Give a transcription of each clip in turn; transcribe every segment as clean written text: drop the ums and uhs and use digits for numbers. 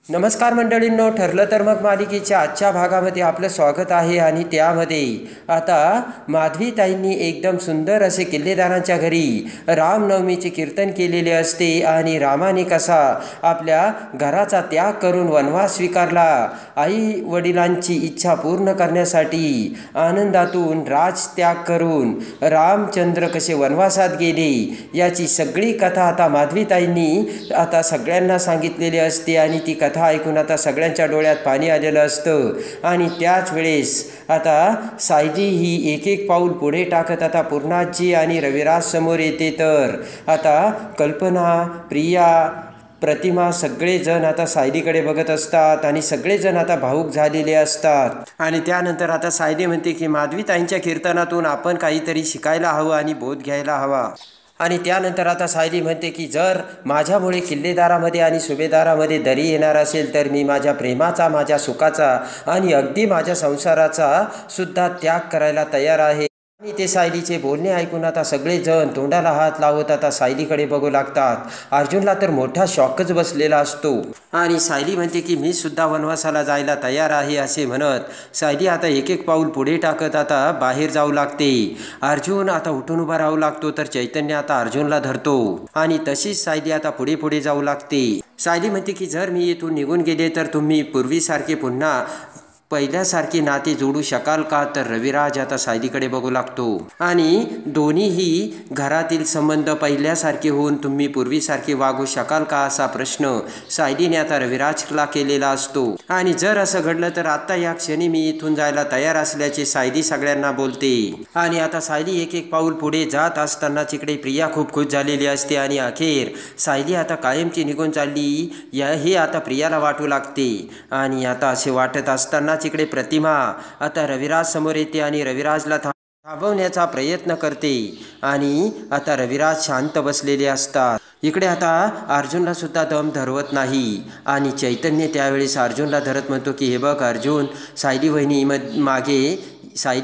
नमस्कार मंडळींनो, ठरलं तर मग मालिकेच्या आजच्या भागामध्ये आपलं स्वागत आहे. आणि त्यामध्ये आता माधवीताईंनी एकदम सुंदर असे किल्लेदारांच्या घरी रामनवमीचे कीर्तन केलेले असते आणि रामाने कसा आपल्या घराचा त्याग करून वनवास स्वीकारला, आई वडिलांची इच्छा पूर्ण करण्यासाठी आनंदातून राज त्याग करून रामचंद्र कसे वनवासात गेले, याची सगळी कथा आता माधवीताईंनी आता सगळ्यांना सांगितलेली असते. आणि ती कथा ऐकून आता सगळ्यांच्या डोळ्यात पाणी आलेलं असतं. आणि त्याच वेळेस आता सायली ही एक एक पाऊल पुढे टाकत आता पूर्णाजी आणि रविराज समोर येते. तर आता कल्पना, प्रिया, प्रतिमा सगळेजण आता सायलीकडे बघत असतात आणि सगळेजण आता भावूक झालेले असतात. आणि त्यानंतर आता सायली म्हणते की माधवीताईंच्या कीर्तनातून आपण काहीतरी शिकायला हवं आणि बोध घ्यायला हवा. आणि त्यानंतर आता सायली म्हणते की जर माझ्यामुळे किल्लेदारामध्ये आणि सुभेदारामध्ये दरी येणार असेल तर मी माझ्या प्रेमाचा, माझ्या सुखाचा आणि अगदी माझ्या संसाराचा सुद्धा त्याग करायला तयार आहे. आणि ते सायलीचे बोलणे ऐकून आता सगळेजण तोंडाला हात लावत आता सायलीकडे बघू लागतात. अर्जुनला तर मोठा शॉकच बसलेला असतो. आणि सायली म्हणते की मी सुद्धा वनवासाला जायला तयार आहे असे म्हणत सायली आता एक एक पाऊल पुढे टाकत आता बाहेर जाऊ लागते. अर्जुन आता उठून उभा राहू लागतो. तर चैतन्य आता अर्जुनला धरतो आणि तशीच सायली आता पुढे पुढे जाऊ लागते. सायली म्हणते की जर मी इथून निघून गेले तर तुम्ही पूर्वीसारखे पुन्हा पहिल्यासारखे नाते जोडू शकाल का? तर रविराज आता सायलीकडे बघू लागतो आणि दोन्हीही घरातील संबंध पहिल्यासारखे होऊन तुम्ही पूर्वीसारखे वागू शकाल का, असा प्रश्न सायलीने आता रविराजला केलेला असतो. आणि जर असं घडलं तर आता या क्षणी मी इथून जायला तयार असल्याचे सायली सगळ्यांना बोलते. आणि आता सायली एक एक पाऊल पुढे जात असताना तिकडे प्रिया खूप खुश झालेली असते. आणि अखेर सायली आता कायमची निघून चालली हे आता प्रियाला वाटू लागते. आणि आता असे वाटत असताना इकडे प्रतिमा आता रविराज समोर येते आणि रविराजला थांबवण्याचा प्रयत्न करते. आणि आता रविराज शांत बसलेले असतात. इकडे आता अर्जुनला सुद्धा दम धरवत नाही. आणि चैतन्य त्यावेळेस अर्जुनला धरत म्हणतो की हे बघ अर्जुन, सायली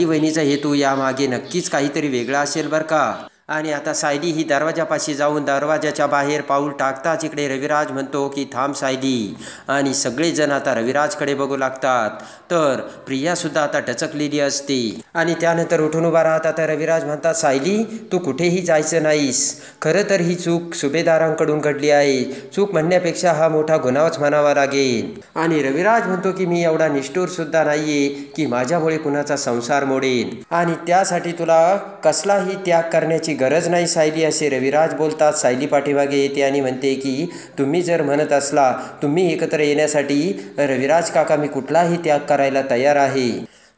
वहिनीचा हेतू यामागे नक्कीच काहीतरी वेगळा असेल बरं का. आणि आता सायली ही दरवाजापाशी जाऊन दरवाजाच्या बाहेर पाऊल टाकताच इकडे रविराज म्हणतो की थांब सायली. आणि सगळेजण आता रविराजकडे बघू लागतात. तर प्रियासुद्धा आता टचकलेली असते. आणि त्यानंतर उठून उभा राहतात. तर रविराज म्हणतात सायली, तू कुठेही जायचं नाहीस. खरं तर ही चूक सुभेदारांकडून घडली आहे. चूक म्हणण्यापेक्षा हा मोठा गुन्हाच म्हणावा लागेल. आणि रविराज म्हणतो की मी एवढा निष्ठुरसुद्धा नाहीये की माझ्यामुळे कुणाचा संसार मोडेल. आणि त्यासाठी तुला कसलाही त्याग करण्याची गरज नाही सायली, असे रविराज बोलतात. सायली पाठीमागे येते आणि म्हणते की तुम्ही जर म्हणत असला तुम्ही एकत्र येण्यासाठी रविराज काका, मी कुठलाही त्याग करायला तयार आहे.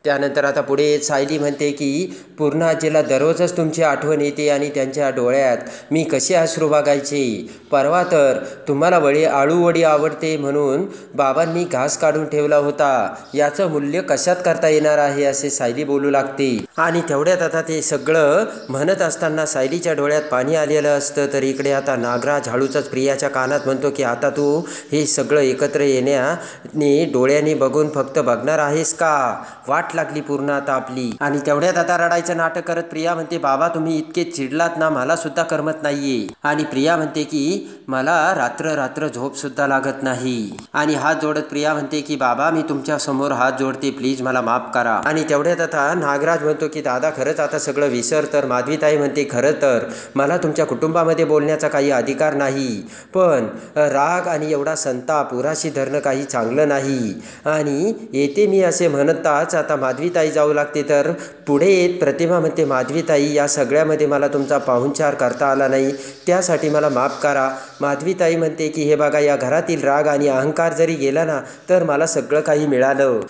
त्यानंतर आता पुढे सायली म्हणते की पूर्ण आजीला दररोजच तुमची आठवण येते आणि त्यांच्या डोळ्यात मी कसे अश्रू बघायचे. परवा तर तुम्हाला आळूवडी आवडते म्हणून बाबांनी घास काढून ठेवला होता. याचं मूल्य कशात करता येणार आहे, असे सायली बोलू लागते. आणि तेवढ्यात आता ते सगळं म्हणत असताना सायलीच्या डोळ्यात पाणी आलेलं असतं. तर इकडे आता नागराज हळूच प्रियाच्या कानात म्हणतो की आता तू हे सगळं एकत्र येण्याने डोळ्याने बघून फक्त बघणार आहेस का? वाट लागली पूर्ण आता आपली. आणि तेवढ्यात आता रडायचं नाटक करत प्रिया म्हणते बाबा तुम्ही इतके चिडलात ना, मला सुद्धा करमत नाहीये. आणि प्रिया म्हणते की मला रात्र झोप सुद्धा लागत नाही. आणि हात जोडत प्रिया म्हणते की बाबा मी तुमच्या समोर हात जोडते, प्लीज मला माफ करा. आणि तेवढ्यात आता नागराज म्हणतो की दादा खरंच आता सगळं विसर. तर माधवीताई म्हणते खरं तर मला तुमच्या कुटुंबामध्ये बोलण्याचा काही अधिकार नाही, पण राग आणि एवढा संताप उराशी धरणं काही चांगलं नाही. आणि येते मी असे म्हणताच आता माधवीताई जाऊ लागते. तर पुढे येत प्रतिमा म्हणते माधवीताई या सगळ्यामध्ये मला तुमचा पाहुणचार करता आला नाही, त्यासाठी मला माफ करा. माधवीताई म्हणते की हे बघा, या घरातील राग आणि अहंकार जरी गेला ना तर मला सगळं काही मिळालं.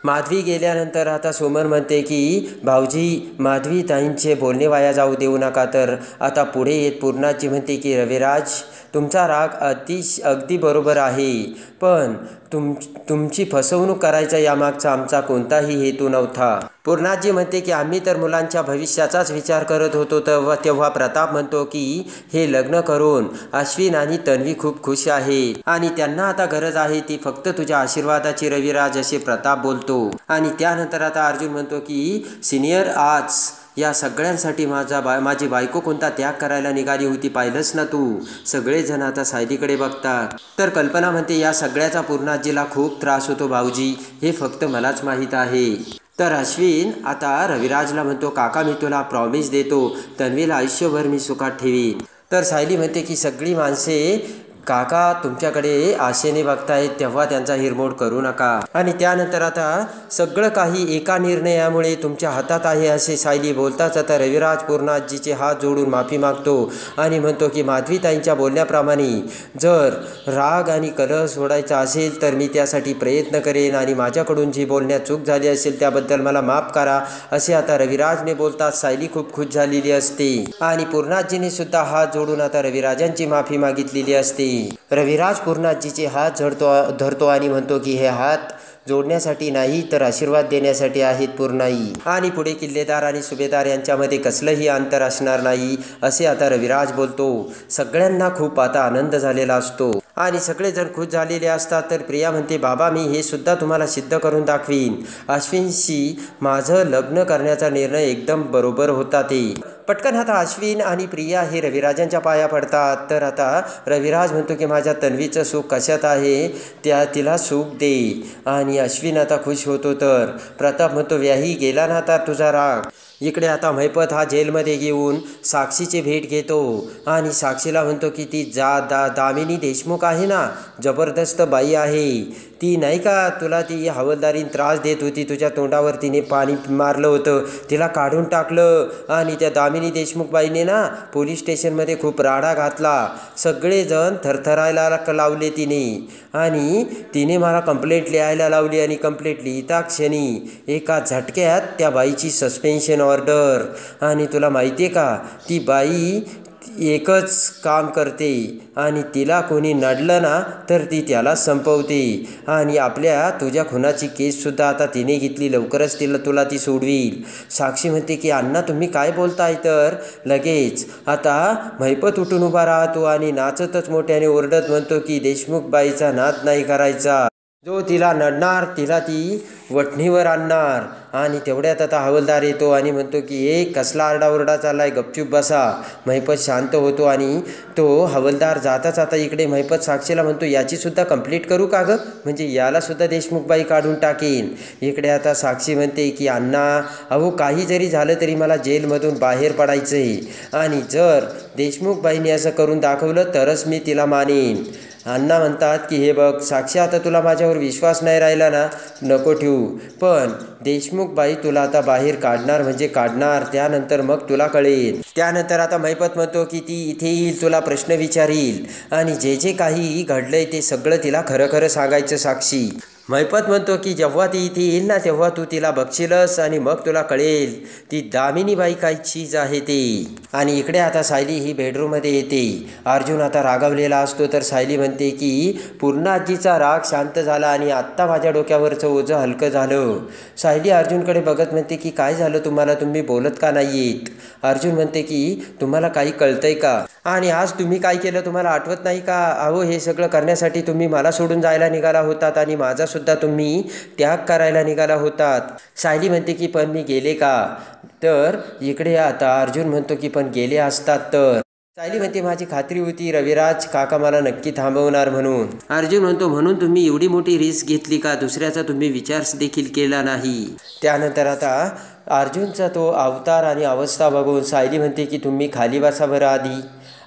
माधवी गेल्यानंतर आता सोमन म्हणते की भाऊजी माधवीताईंचे बोलणे वाया जाऊ देऊ नका. तर आता पुढे येत पूर्णाजी म्हणते की रविराज तुमचा राग अगदी बरोबर आहे, पण तुमची फसवणूक करायचा यामागचा आमचा कोणताही हेतू नव्हता. पूर्णाजी म्हणते की आम्ही तर मुलांच्या भविष्याचाच विचार करत होतो. तेव्हा प्रताप म्हणतो की हे लग्न करून अश्विन आणि तन्वी खूप खुश आहे आणि त्यांना आता गरज आहे ती फक्त तुझ्या आशीर्वादाची रविराज, असे प्रताप बोलतो. आणि त्यानंतर आता अर्जुन म्हणतो की सिनियर आज या सगळ्यांसाठी माझी बायको कोणता त्याग करायला निघाली होती पाहिलंस ना तू. सगळेजण आता सायलीकडे बघतात. तर कल्पना म्हणते या सगळ्याचा पूर्णाजीला खूप त्रास होतो भाऊजी, हे फक्त मलाच माहीत आहे. तर अश्विन आता रविराजला म्हणतो काका मी तुला प्रॉमिस देतो तन्वीला आयुष्यभर मी सुखात ठेवीन. तर सायली म्हणते की सगळी माणसे काका तुमच्याकडे आशेने बघतायत तेव्हा त्यांचा हिरमोड करू नका. आणि त्यानंतर आता सगळं काही एका निर्णयामुळे तुमच्या हातात आहे असे सायली बोलताच आता रविराज पूर्णाजीचे हात जोडून माफी मागतो आणि म्हणतो की माधवीताईंच्या बोलण्याप्रमाणे जर राग आणि कलह सोडायचा असेल तर मी त्यासाठी प्रयत्न करेन आणि माझ्याकडून जी बोलण्यात चूक झाली असेल त्याबद्दल मला माफ करा असे आता रविराजने बोलतात सायली खूप खुश झालेली असते आणि पूर्णाजीने सुद्धा हात जोडून आता रविराजांची माफी मागितलेली असते. रविराज पूर्णाजीचे हात धरतो आणि म्हणतो की हे हात जोडण्यासाठी नाही तर आशीर्वाद देण्यासाठी आहेत पूर्णाई. आणि पुढे किल्लेदार आणि सुभेदार यांच्यामध्ये कसलंही अंतर असणार नाही असे आता रविराज बोलतो. सगळ्यांना खूप आता आनंद झालेला असतो आणि सगळेजण खुश झालेले असतात. तर प्रिया म्हणते बाबा मी हे सुद्धा तुम्हाला सिद्ध करून दाखवीन. अश्विनशी माझं लग्न करण्याचा निर्णय एकदम बरोबर होता. ते पटकन आता अश्विन आणि प्रिया हे रविराजांच्या पाया पडतात. तर आता रविराज म्हणतो की माझ्या तन्वीचं सुख कशात आहे तिला सुख दे. आणि अश्विन आता खुश होतो. तर प्रताप म्हणतो व्याही गेला ना आता तुझा राग. इकडे आता महिपत हा जेलमध्ये घेऊन साक्षीची भेट घेतो आणि साक्षीला म्हणतो की ती दामिनी देशमुख आहे ना, जबरदस्त बाई आहे ती, नाही का तुला ती हवालदारीन त्रास देत होती, तुझ्या तोंडावर तिने पाणी मारलं होतं, तिला काढून टाकलं आणि त्या दामिनी देशमुख बाईने ना पोलीस स्टेशनमध्ये खूप राडा घातला. सगळेजण थरथरायला लावले तिने आणि तिने मला कंप्लेंट लिहायला लावली आणि कंप्लेंट लिहिता क्षणी एका झटक्यात त्या बाईची सस्पेन्शन ऑर्डर. आणि तुला माहिती आहे का ती बाई एकच काम करते आणि तिला कोणी नडलं ना तर ती त्याला संपवते. आणि तुझ्या खुनाची केससुद्धा आता तिने घेतली, लवकरच तुला ती सोडवील. साक्षी म्हणते की अण्णा तुम्ही काय बोलताय. तर लगेच आता महिपत उठून उभा राहतो आणि नाचतच मोठ्याने ओरडत म्हणतो की देशमुख बाईचा नाद नाही करायचा, जो तिला नडणार तिला ती वठणीवर आणणार. आणि तेवढ्यात आता हवालदार येतो आणि म्हणतो की एक कसला आरडाओरडा चाललाय, गपचूप बसा. महिपत शांत होतो आणि तो हवालदार जाताच आता इकडे महिपत साक्षीला म्हणतो याचीसुद्धा कंप्लीट करू का गं, म्हणजे यालासुद्धा देशमुखबाई काढून टाकेन. इकडे आता साक्षी म्हणते की अण्णा अहो काही जरी झालं तरी मला जेलमधून बाहेर पडायचं आहे आणि जर देशमुखबाईंनी असं करून दाखवलं तरच मी तिला मानेन. अण्णा म्हणतात की हे बघ साक्षी आता तुला माझ्यावर विश्वास नाही राहिला ना नको ठेवू, पण देशमुखबाई तुला आता बाहेर काढणार म्हणजे काढणार, त्यानंतर मग तुला कळेल. त्यानंतर आता महिपत म्हणतो की ती इथे येईल, तुला प्रश्न विचारील आणि जे जे काही घडलंय ते सगळं तिला खरं खरं सांगायचं. साक्षी महिपत म्हणतो की जेव्हा ती इथे येईल ना तेव्हा तू तिला बघशीलच आणि मग तुला कळेल ती दामिनी बाई काय चीज आहे ते. आणि इकडे आता सायली ही बेडरूममध्ये येते. अर्जुन आता रागावलेला असतो. तर सायली म्हणते की पूर्णाजीचा राग शांत झाला आणि आत्ता माझ्या डोक्यावरचं ओझं हलकं झालं. सायली अर्जुनकडे बघत म्हणते की काय झालं तुम्हाला, तुम्ही बोलत का नाही येत. अर्जुन म्हणते की तुम्हाला काही कळतंय का आणि आज तुम्ही काय केलं तुम्हाला आठवत नाही का. अहो हे सगळं करण्यासाठी तुम्ही मला सोडून जायला निघाला होतात आणि माझा सुद्धा तुम्ही त्याग करायला निघाला होतात. सायली म्हणते की पण मी गेले का. तर इकडे आता अर्जुन म्हणतो की पण गेले असतात तर. सायली म्हणते माझी खात्री होती रविराज काका मला नक्की थांबवणार म्हणून. अर्जुन म्हणतो म्हणून तुम्ही एवढी मोठी रिस्क घेतली का, दुसऱ्याचा तुम्ही विचार देखील केला नाही. त्यानंतर आता अर्जुनचा तो अवतार आणि अवस्था बघून सायली म्हणते की तुम्ही खाली बसा बरं आधी.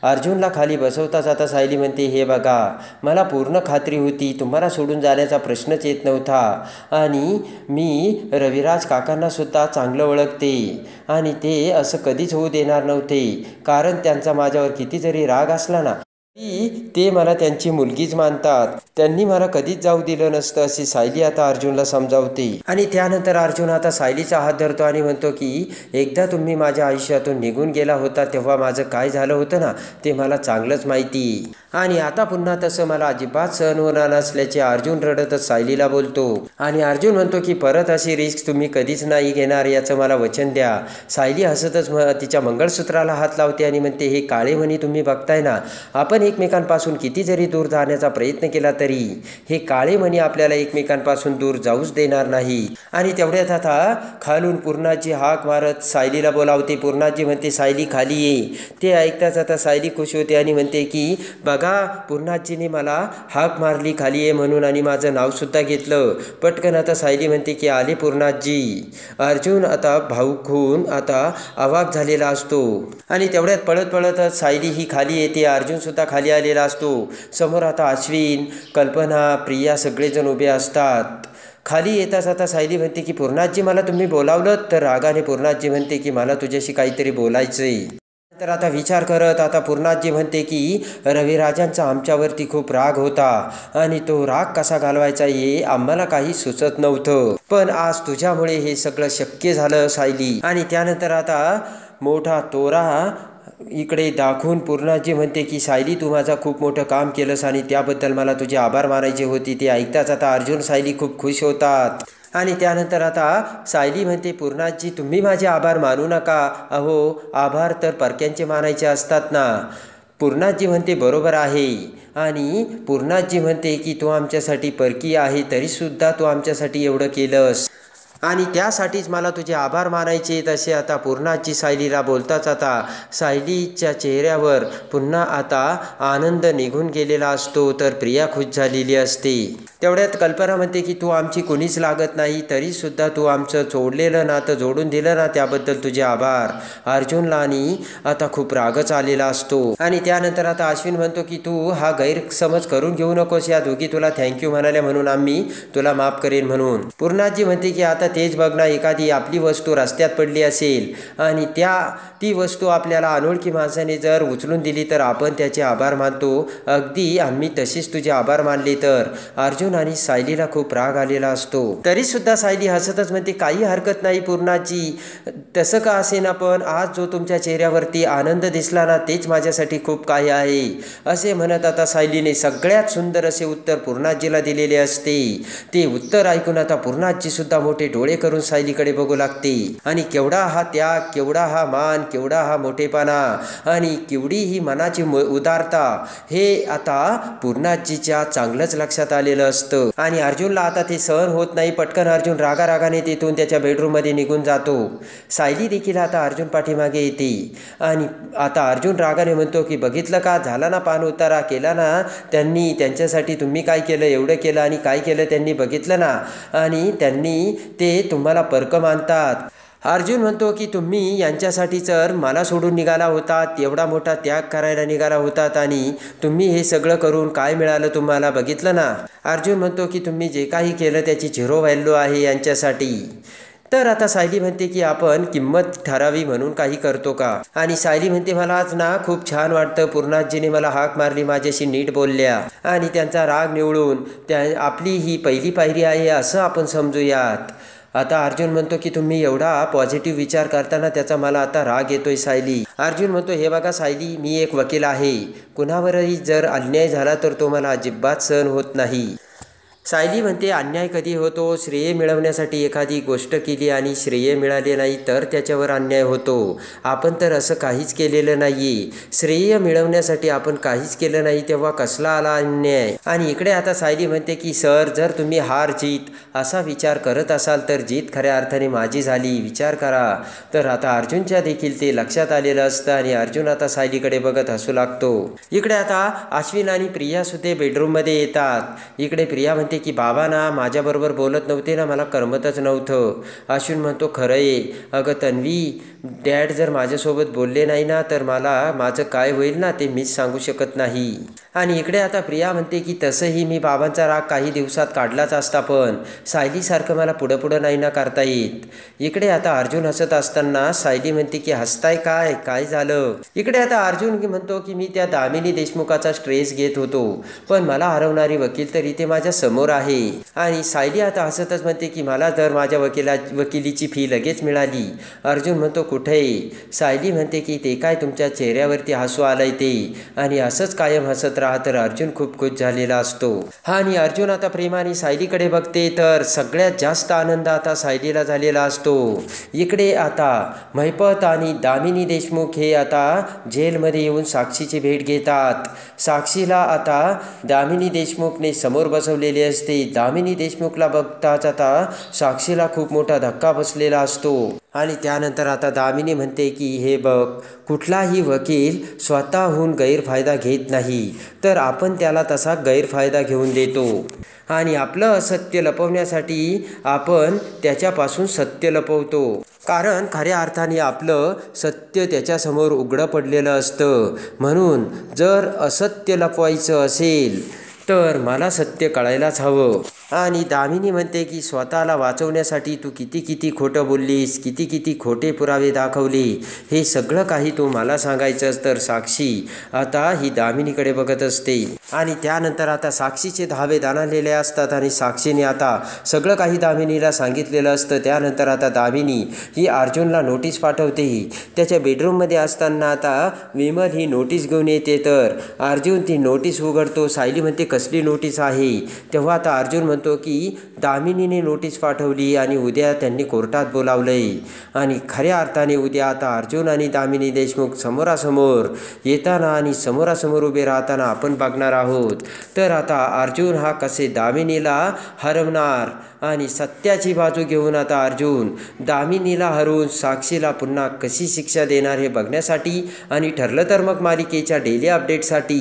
अर्जुनला खाली बसवताच आता सायली म्हणते हे बघा मला पूर्ण खात्री होती तुम्हाला सोडून जाण्याचा प्रश्नच येत नव्हता आणि मी रविराज काकांनासुद्धा चांगलं ओळखते आणि ते असं कधीच होऊ देणार नव्हते, कारण त्यांचा माझ्यावर किती जरी राग असला ना ते मला त्यांची मुलगीच मानतात, त्यांनी मला कधीच जाऊ दिलं नसतं अशी सायली आता अर्जुनला समजावते. आणि त्यानंतर अर्जुन आता सायलीचा हात धरतो आणि म्हणतो की एकदा तुम्ही माझ्या आयुष्यातून निघून गेला होता तेव्हा माझं काय झालं होतं ना ते मला चांगलंच माहिती आणि आता पुन्हा तसं मला अजिबात सहन होणार नसल्याचे अर्जुन रडतच सायलीला बोलतो. आणि अर्जुन म्हणतो की परत अशी रिस्क तुम्ही कधीच नाही घेणार याचं मला वचन द्या. सायली हसतच तिच्या मंगळसूत्राला हात लावते आणि म्हणते हे काळे मणी तुम्ही बघताय ना आपण एकमेकांपासून किती जरी दूर जाण्याचा प्रयत्न केला तरी हे काळे मणी आपल्याला एकमेकांपासून दूर जाऊच देणार नाही. आणि तेवढ्यात आता खालून पूर्णाजी हाक मारत सायलीला बोलावते. पूर्णाजी म्हणते, सायली खाली ये. ते ऐकताच आता सायली खुश होते आणि म्हणते की बघा, पूर्णाजीने मला हाक मारली खाली ये म्हणून आणि माझं नावसुद्धा घेतलं. पटकन आता सायली म्हणते की आले पूर्णाजी. अर्जुन आता भाऊक होऊन आता अवाक झालेला असतो आणि तेवढ्यात पळत पळतच सायली ही खाली येते. अर्जुनसुद्धा खाली आलेला असतो. समोर आता अश्विन, कल्पना, प्रिया सगळेजण उभे असतात. खाली येताच आता सायली म्हणते की पूर्णाजी मला तुम्ही बोलावलं? तर रागाने पूर्णाजी म्हणते की मला तुझ्याशी काहीतरी बोलायचंय. तर आता विचार करत आता पूर्णाजी म्हणते की रविराजांचा आमच्यावरती खूप राग होता आणि तो राग कसा घालवायचा हे आम्हाला काही सुचत नव्हतं, पण आज तुझ्यामुळे हे सगळं शक्य झालं सायली. आणि त्यानंतर आता मोठा तोरा इकडे दाखवून पूर्णाजी म्हणते की सायली, तू माझा खूप मोठं काम केलंस आणि त्याबद्दल मला तुझे आभार मानायचे होते. ते ऐकताच आता अर्जुन, सायली खूप खुश होतात. आणि त्यानंतर आता सायली म्हणते, पूर्णाजी तुम्ही माझे आभार मानू नका. अहो, आभार तर परक्यांचे मानायचे असतात ना. पूर्णाजी म्हणते बरोबर आहे. आणि पूर्णाजी म्हणते की तू आमच्यासाठी परकी आहे तरीसुद्धा तू आमच्यासाठी एवढं केलंस आणि त्यासाठीच मला तुझे आभार मानायचे. तसे आता पूर्णाजी सायलीला बोलताच आता सायलीच्या चेहऱ्यावर पुन्हा आता आनंद निघून गेलेला असतो. तर प्रिया खुश झालेली असते. तेवढ्यात कल्पना म्हणते की तू आमची कोणीच लागत नाही तरीसुद्धा तू आमचं जोडलेलं नातं जोडून दिलं ना, त्याबद्दल तुझे आभार. अर्जुनला आणि आता खूप रागच आलेला असतो. आणि त्यानंतर आता अश्विन म्हणतो की तू हा गैरसमज करून घेऊ नकोस. या दोघी तुला थँक्यू म्हणाल्या म्हणून आम्ही तुला माफ करेन म्हणून. पूर्णाजी म्हणते की आता तेच बघ ना, एखादी आपली वस्तू रस्त्यात पडली असेल आणि ती वस्तू आपल्याला अनोळखी माणसाने जर उचलून दिली तर आपण त्याचे आभार मानतो. अगदी आम्ही तसेच तुझे आभार मानले. तर अर्जुन आणि सायलीला खूप राग आलेला असतो. तरीसुद्धा सायली हसतच म्हणते, काही हरकत नाही पूर्णाजी, तसं का असेना, पण आज जो तुमच्या चेहऱ्यावरती आनंद दिसला ना, तेच माझ्यासाठी खूप काही आहे. असे म्हणत आता सायलीने सगळ्यात सुंदर असे उत्तर पूर्णाजीला दिलेले असते. ते उत्तर ऐकून आता पूर्णाजी सुद्धा मोठे डोळे करून सायलीकडे बघू लागते. आणि केवढा हा त्याग, केवढा हा मान, केवढा हा मोठेपणा आणि केवढी ही मनाची उदारता हे आता पूर्णाजीच्या चांगलंच लक्षात आलेलं असतं. आणि अर्जुनला आता ते सहन होत नाही. पटकन अर्जुन रागारागाने तिथून त्याच्या बेडरूममध्ये निघून जातो. सायली देखील आता अर्जुन पाठीमागे येते आणि आता अर्जुन रागाने म्हणतो की बघितलं का, झाला ना पान उतारा, केला ना त्यांनी, त्यांच्यासाठी तुम्ही काय केलं, एवढं केलं आणि काय केलं त्यांनी बघितलं ना, आणि त्यांनी ते तुम्हाला परक मानतात. अर्जुन म्हणतो की तुम्ही यांच्यासाठी जर मला सोडून निघाला होतात, एवढा मोठा त्याग करायला निघाला होतात आणि तुम्ही हे सगळं करून काय मिळालं तुम्हाला बघितलं ना. अर्जुन म्हणतो की तुम्ही जे काही केलं त्याची झिरो व्हॅल्यू आहे यांच्यासाठी. तर आता सायली म्हणते की आपण किंमत ठरावी म्हणून काही करतो का. आणि सायली म्हणते मला आज ना खूप छान वाटतं, पूर्णाजीने मला हाक मारली, माझ्याशी नीट बोलल्या आणि त्यांचा राग निवळून आपली ही पहिली पायरी आहे असं आपण समजूयात. आता अर्जुन म्हणतो की तुम्ही एवढा पॉझिटिव्ह विचार करताना त्याचा मला आता राग येतोय सायली. अर्जुन म्हणतो हे बघा सायली, मी एक वकील आहे. कुणावरही जर अन्याय झाला तर तो मला अजिबात सहन होत नाही. सायली म्हणते अन्याय कधी होतो, श्रेय मिळवण्यासाठी एखादी गोष्ट केली आणि श्रेय मिळाले नाही तर त्याच्यावर अन्याय होतो. आपण तर असं काहीच केलेलं नाही. श्रेय मिळवण्यासाठी आपण काहीच केलं नाही तेव्हा कसला आला अन्याय. आणि इकडे आता सायली म्हणते की सर, जर तुम्ही हार जीत असा विचार करत असाल तर जीत खऱ्या अर्थाने माझी झाली, विचार करा. तर आता अर्जुनच्या देखील ते लक्षात आलेलं असतं आणि अर्जुन आता सायलीकडे बघत हसू लागतो. इकडे आता अश्विन आणि प्रिया सुद्धा बेडरूममध्ये येतात. इकडे प्रिया म्हणते की बाबा ना माझ्याबरोबर बोलत नव्हते ना, मला करमतच नव्हतं. अश्विन म्हणतो खरं आहे अगं तन्वी, डॅड जर माझ्यासोबत बोलले नाही ना तर मला माझं काय होईल ना ते मीच सांगू शकत नाही. आणि इकडे आता प्रिया म्हणते की तसंही मी बाबांचा राग काही दिवसात काढलाच असता, पण सायलीसारखं मला पुढं नाही ना करता येत. इकडे आता अर्जुन हसत असताना सायली म्हणते की हसताय काय झालं. इकडे आता अर्जुन म्हणतो की मी त्या दामिनी देशमुखाचा स्ट्रेस घेत होतो, पण मला हरवणारी वकील तर इथे माझ्या समोर समोर आहे. आणि सायली आता हसतच म्हणते की मला तर माझ्या वकिलीची फी लगेच मिळाली. अर्जुन म्हणतो कुठे? सायली म्हणते की ते काय तुमच्या चेहऱ्यावरती हसू आलंय ते. आणि असंच कायम हसत राहा तर अर्जुन खूप खुश झालेला असतो. आणि अर्जुन आता प्रेमाने सायलीकडे बघते तर सगळ्यात जास्त आनंद आता सायलीला झालेला असतो. इकडे आता महिपत आणि दामिनी देशमुख हे आता जेलमध्ये येऊन साक्षीची भेट घेतात. साक्षीला आता दामिनी देशमुखने समोर बसवलेले असते. दामिनी देशमुखला बघताच आता साक्षीला खूप मोठा धक्का बसलेला असतो. आणि त्यानंतर आता दामिनी म्हणते की हे बघ, कुठलाही वकील स्वतःहून गैरफायदा घेत नाही, तर आपण त्याला तसा गैरफायदा घेऊन देतो. आणि आपलं असत्य लपवण्यासाठी आपण त्याच्यापासून सत्य लपवतो. कारण खऱ्या अर्थाने आपलं सत्य त्याच्यासमोर उघडं पडलेलं असतं. म्हणून जर असत्य लपवायचं असेल तर मला सत्य कळायलाच हवं. आणि दामिनी म्हणते की स्वतःला वाचवण्यासाठी तू किती खोटं बोललीस, किती खोटे पुरावे दाखवले, हे सगळं काही तू मला सांगायचंस. तर साक्षी आता ही दामिनीकडे बघत असते. आणि त्यानंतर आता साक्षीचे धावे दाणालेले असतात आणि साक्षीने आता सगळं काही दामिनीला सांगितलेलं असतं. त्यानंतर आता दामिनी ही अर्जुनला नोटीस पाठवते. त्याच्या बेडरूममध्ये असताना आता विमल ही नोटीस घेऊन येते. तर अर्जुन ती नोटीस उघडतो. सायली म्हणते कसली नोटीस आहे? तेव्हा आता अर्जुन म्हणतो की दामिनीने नोटीस पाठवली आणि उद्या त्यांनी कोर्टात बोलावलंय. आणि खऱ्या अर्थाने उद्या आता अर्जुन आणि दामिनी देशमुख समोरासमोर येताना आणि समोरासमोर उभे राहताना आपण बघणार आहोत. तर आता अर्जुन हा कसे दामिनीला हरवणार आणि सत्याची बाजू घेऊन आता अर्जुन दामिनीला हरवून साक्षीला पुन्हा कशी शिक्षा देणार हे बघण्यासाठी आणि ठरलं तर मग मालिकेच्या डेली अपडेटसाठी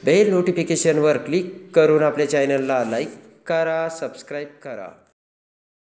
बेल नोटिफिकेशनवर क्लिक करून आपल्या चॅनलला लाईक करा, सबस्क्राईब करा.